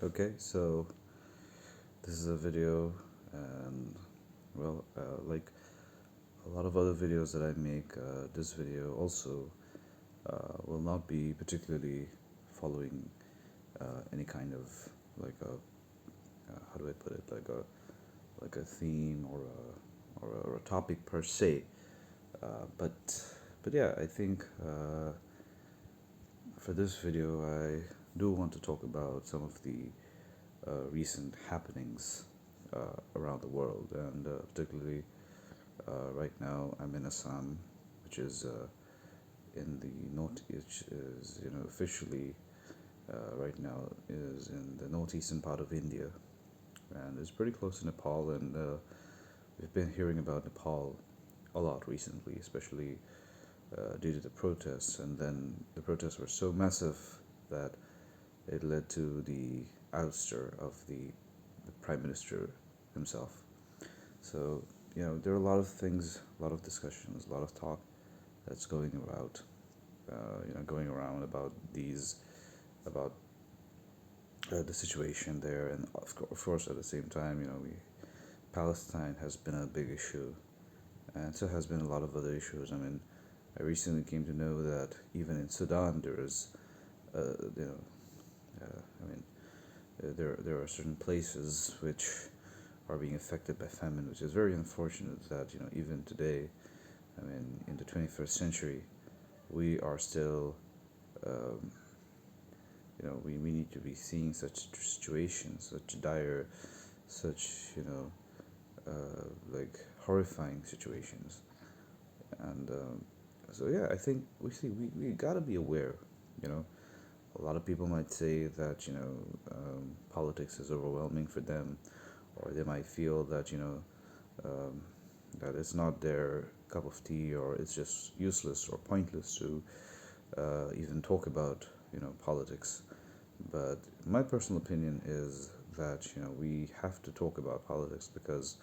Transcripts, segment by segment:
Okay, so this is a video, and like a lot of other videos that I make, this video also will not be particularly following any kind of like a how do I put it, like a theme or a topic per se. Uh, but but yeah, I think for this video I do want to talk about some of the recent happenings around the world, and particularly right now I'm in Assam, which is in the north, which is officially right now is in the northeastern part of India, and it's pretty close to Nepal, and we've been hearing about Nepal a lot recently, especially due to the protests, and then the protests were so massive that it led to the ouster of the prime minister himself. So, there are a lot of things, a lot of discussions, a lot of talk that's going around about about the situation there, and of course, at the same time, Palestine has been a big issue, and so has been a lot of other issues. I mean, I recently came to know that even in Sudan there is, uh, you know, I mean, there are certain places which are being affected by famine, which is very unfortunate. That even today, I mean, in the 21st century, we are still, um, we need to be seeing such situations, such dire, such like horrifying situations, and so yeah, I think we gotta be aware, you know. A lot of people might say that politics is overwhelming for them, or they might feel that um, that it's not their cup of tea, or it's just useless or pointless to even talk about politics. But my personal opinion is that we have to talk about politics because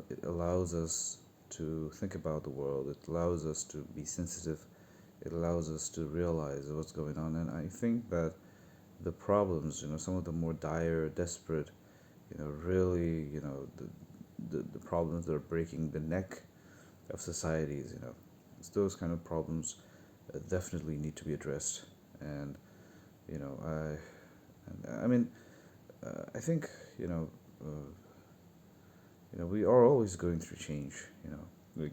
it allows us to think about the world. It allows us to be sensitive. It allows us to realize what's going on. And I think that the problems, some of the more dire, desperate, really, the problems that are breaking the neck of societies, it's those kind of problems definitely need to be addressed. And, you know, I mean, I think, you know, uh, we are always going through change, like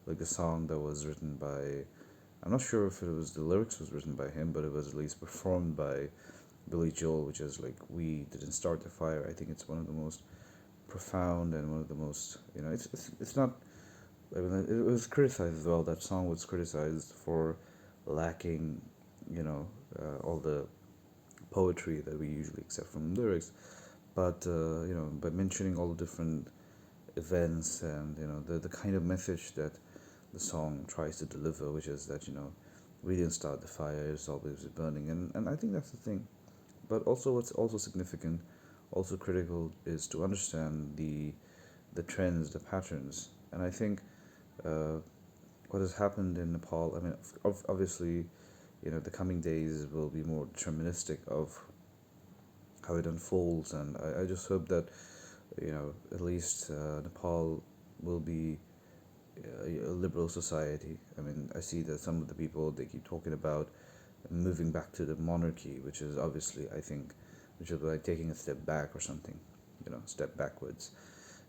like the song that was written by, I'm not sure if it was the lyrics was written by him, but it was at least performed by Billy Joel, which is like "We Didn't Start the Fire." I think it's one of the most profound and one of the most, it's not. I mean, it was criticized as well. That song was criticized for lacking, all the poetry that we usually accept from lyrics. But by mentioning all the different events, and the kind of message that the song tries to deliver, which is that we didn't start the fire; it's always burning, and I think that's the thing. But also, what's also significant, also critical, is to understand the trends, the patterns, and I think uh, what has happened in Nepal. I mean, obviously, the coming days will be more deterministic of how it unfolds, and I just hope that at least Nepal will be a liberal society. I mean, I see that some of the people, they keep talking about moving back to the monarchy, which is obviously, I think, which is like taking a step back or something, step backwards.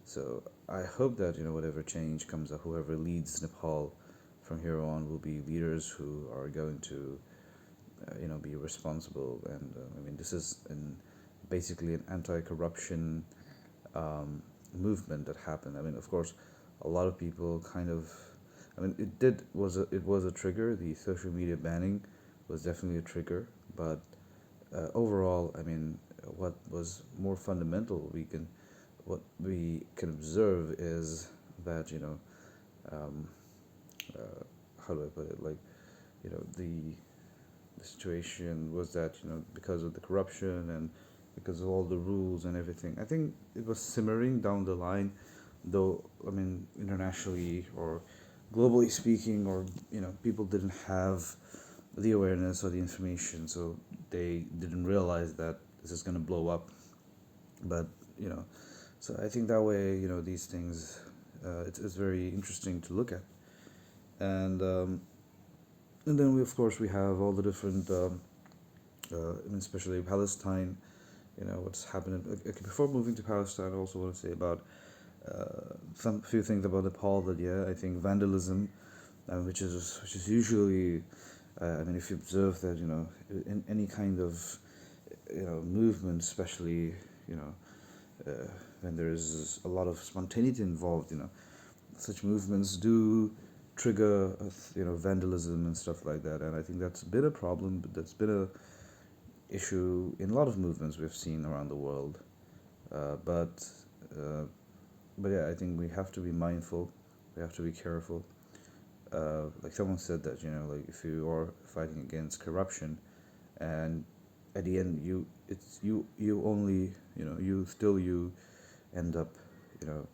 So I hope that whatever change comes up, whoever leads Nepal from here on will be leaders who are going to be responsible. And I mean, this is basically an anti-corruption movement that happened. I mean, of course, a lot of people kind of, I mean, it was a trigger. The social media banning was definitely a trigger, but overall, I mean, what was more fundamental, what we can observe is that um, how do I put it, like the situation was that because of the corruption and because of all the rules and everything, I think it was simmering down the line, though. I mean, internationally or globally speaking, or people didn't have the awareness or the information, so they didn't realize that this is going to blow up. But you know, so I think that way, these things, it's very interesting to look at. And um, and then of course we have all the different, especially Palestine. What's happening. Okay, before moving to Palestine, I also want to say about some few things about Nepal. That, yeah, I think vandalism, which is usually, if you observe that, in any kind of, movement, especially, you know when there is a lot of spontaneity involved, such movements do trigger, vandalism and stuff like that. And I think that's been a problem, but that's been a issue in a lot of movements we've seen around the world. Uh, but uh, but yeah, I think we have to be mindful. We have to be careful. Like someone said that, like if you are fighting against corruption, and at the end you only, you end up, you know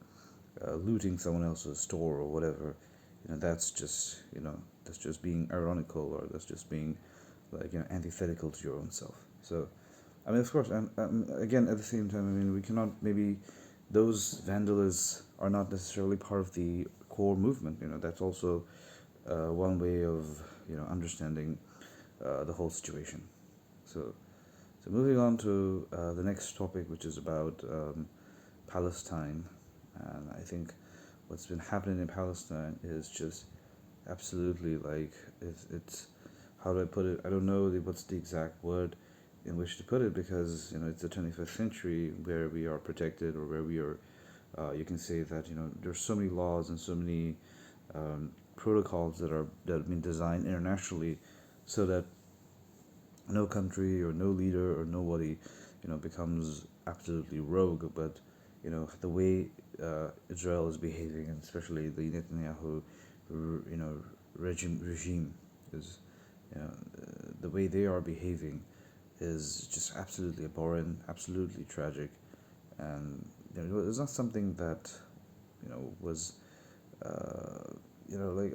looting someone else's store or whatever. That's just being ironical, or that's just being, like, antithetical to your own self. So, of course, and again, at the same time, we cannot, maybe those vandalists are not necessarily part of the core movement. That's also one way of, understanding the whole situation. So, moving on to the next topic, which is about Palestine. And I think what's been happening in Palestine is just absolutely, like, it's how do I put it? I don't know what's the exact word in which to put it, because it's the 21st century, where we are protected, or where we are. You can say that, there's so many laws and so many protocols that have been designed internationally, so that no country or no leader or nobody, becomes absolutely rogue. But the way Israel is behaving, and especially the Netanyahu, regime is, the way they are behaving is just absolutely abhorrent, absolutely tragic. And it's not something that was, like,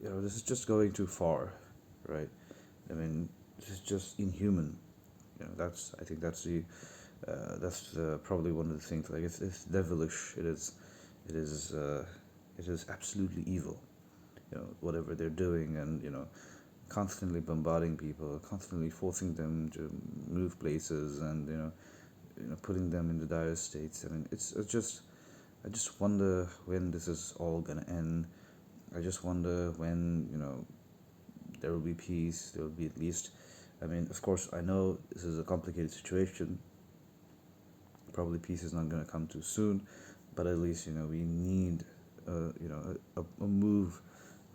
this is just going too far, right? This is just inhuman. That's I think that's probably one of the things. Like, it's devilish. It is absolutely evil. Whatever they're doing, and constantly bombarding people, constantly forcing them to move places, and putting them in the dire states. It's just, I just wonder when this is all gonna end. I just wonder when, there will be peace. There will be, at least. Of course, I know this is a complicated situation. Probably peace is not going to come too soon, but at least, we need, a move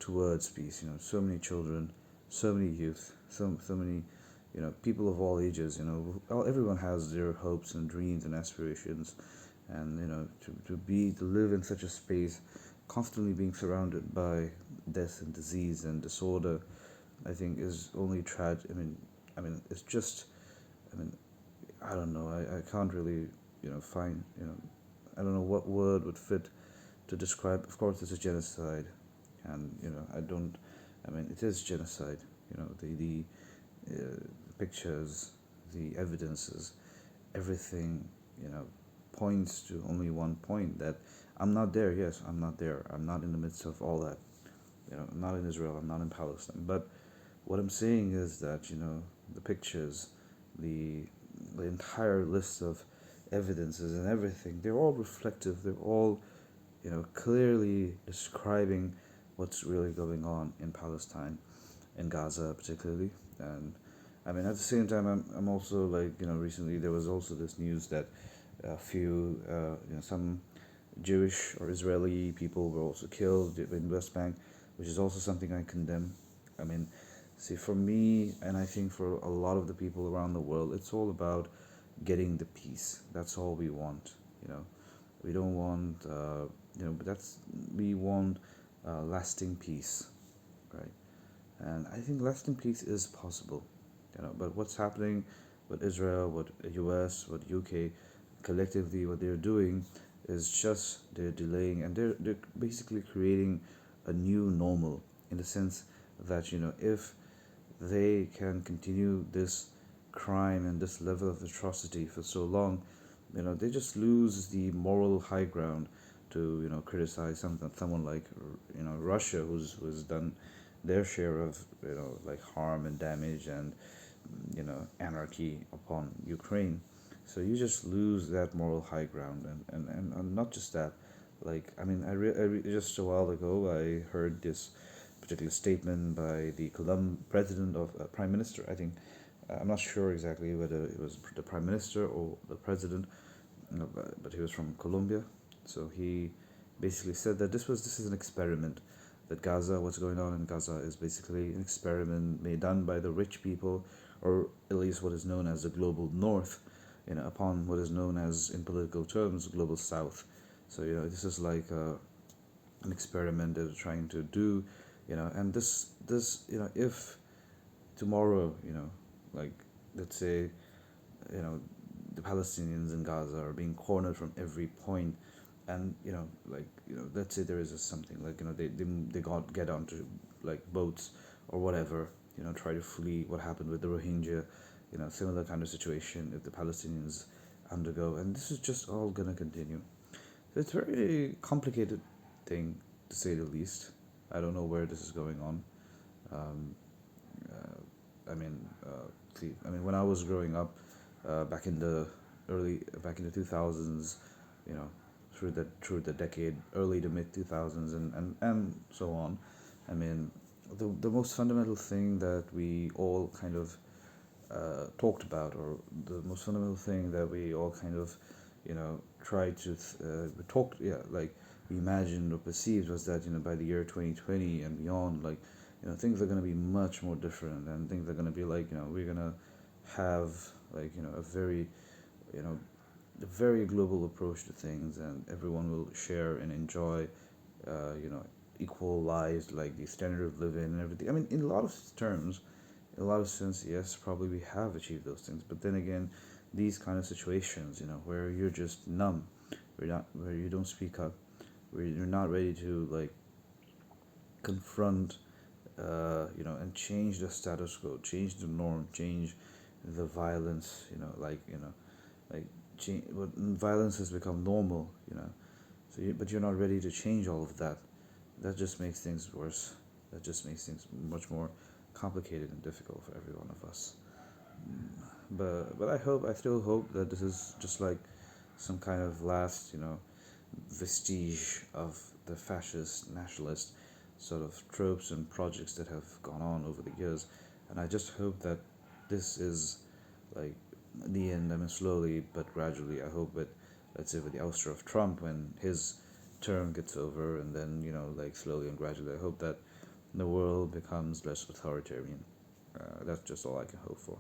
towards peace. So many children, so many youth, so many, people of all ages. Everyone has their hopes and dreams and aspirations, and to live in such a space, constantly being surrounded by death and disease and disorder, I think is only tragic. It's just, I mean, I don't know. I can't really, find, I don't know what word would fit to describe. Of course, this is genocide, and I don't. It is genocide. The pictures, the evidences, everything, points to only one point, that I'm not there. Yes, I'm not there. I'm not in the midst of all that. I'm not in Israel. I'm not in Palestine. But what I'm saying is that, the pictures, the entire list of evidences and everything, they're all reflective. They're all, clearly describing what's really going on in Palestine, in Gaza particularly. And at the same time, I'm also, like, recently there was also this news that a few, some Jewish or Israeli people were also killed in West Bank, which is also something I condemn. I mean, See, for me, and I think for a lot of the people around the world, it's all about getting the peace. That's all we want. You know, we don't want, but we want lasting peace, right? And I think lasting peace is possible. But what's happening with Israel, what US, what UK, collectively, what they're doing is just they're delaying, and they're basically creating a new normal, in the sense that if they can continue this crime and this level of atrocity for so long, they just lose the moral high ground to criticize someone like Russia, who's done their share of like harm and damage and anarchy upon Ukraine. So you just lose that moral high ground, and not just that. Like I mean, just a while ago I heard this particular statement by the president of Prime Minister. I think I'm not sure exactly whether it was the Prime Minister or the president, but he was from Colombia. So he basically said that this is an experiment. That Gaza, what's going on in Gaza, is basically an experiment made done by the rich people, or at least what is known as the global north, upon what is known as, in political terms, global south. So this is like an experiment they're trying to do, and this if tomorrow, like let's say, you know the Palestinians in Gaza are being cornered from every point, and let's say there is something like they get onto like boats or whatever, try to flee what happened with the Rohingya, similar kind of situation if the Palestinians undergo, and this is just all gonna continue. So it's a very complicated thing to say the least. I don't know where this is going on. Um, I mean, see, I mean, when I was growing up, back in the 2000s, you know, through the decade, early to mid 2000s, and so on. I mean, the most fundamental thing that we all kind of talked about, or the most fundamental thing that we all kind of, tried to talk, yeah, like we imagined or perceived, was that by the year 2020 and beyond, like things are going to be much more different, and things are going to be like we're going to have like you know a very global approach to things, and everyone will share and enjoy equal lives, like the standard of living and everything. I mean, in a lot of terms, in a lot of sense, yes, probably we have achieved those things, but then again, these kind of situations, where you're just numb, where you don't speak up, where you're not ready to like confront, and change the status quo, change the norm, change the violence, like change. But violence has become normal, but you're not ready to change all of that. That just makes things worse. That just makes things much more complicated and difficult for every one of us. But I still hope that this is just like some kind of last, vestige of the fascist, nationalist sort of tropes and projects that have gone on over the years, and I just hope that this is like the end. I mean, slowly but gradually. I hope that, let's say, with the ouster of Trump, when his term gets over, and then like slowly and gradually, I hope that the world becomes less authoritarian. That's just all I can hope for.